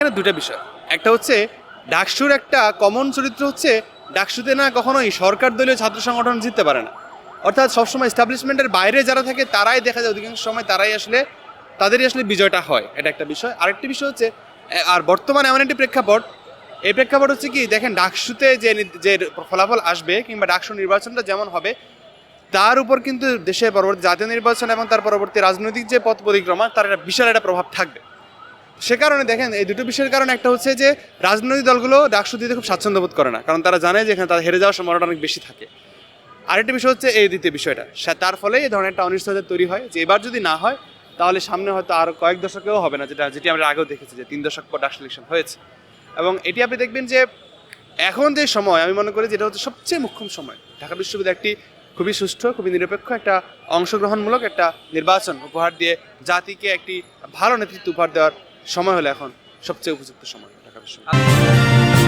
এখানে দুটা বিষয়। একটা হচ্ছে ডাকসুর একটা কমন চরিত্র হচ্ছে ডাকসুতে না কখনোই সরকার দলীয় ছাত্র সংগঠন জিততে পারে না। অর্থাৎ সবসময় এস্টাবলিশমেন্টের বাইরে যারা থাকে তারাই দেখা যায় অধিকাংশ সময় তারাই আসলে তাদেরই আসলে বিজয়টা হয়। এটা একটা বিষয়। আরেকটি বিষয় হচ্ছে আর বর্তমানে এমন একটি প্রেক্ষাপট, এই প্রেক্ষাপট হচ্ছে কি দেখেন ডাকসুতে যে ফলাফল আসবে কিংবা ডাকসু নির্বাচনটা যেমন হবে তার উপর কিন্তু দেশে পরবর্তী জাতীয় নির্বাচন এবং তার পরবর্তী রাজনৈতিক যে পথ পরিক্রমা তার একটা বিশাল একটা প্রভাব থাকবে। সে কারণে দেখেন এই দুটো বিষয়ের কারণে একটা হচ্ছে যে রাজনৈতিক দলগুলো ডাকসু দিতে খুব স্বাচ্ছন্দ্য বোধ করে না, কারণ তারা জানে যে এখানে তারা হেরে যাওয়ার সম্ভাবনা অনেক বেশি থাকে। আরেকটি বিষয় হচ্ছে এই দ্বিতীয় বিষয়টা, তার ফলে এই ধরনের একটা অনিশ্চয়তা তৈরি হয় যে এবার যদি না হয় তাহলে সামনে হয়তো আর কয়েক দশকেও হবে না, যেটি আমরা আগেও দেখেছি যে 3 দশক পর ডাকসু ইলেকশন হয়েছে। এবং এটি আপনি দেখবেন যে এখন যে সময় আমি মনে করি যেটা হচ্ছে সবচেয়ে মুখ্যম সময়, ঢাকা বিশ্ববিদ্যালয় একটি খুবই সুষ্ঠু খুবই নিরপেক্ষ একটা অংশগ্রহণমূলক একটা নির্বাচন উপহার দিয়ে জাতিকে একটি ভালো নেতৃত্ব উপহার দেওয়ার সময় হলো এখন সবচেয়ে উপযুক্ত সময় ঢাকা বিশ্ববিদ্যালয়।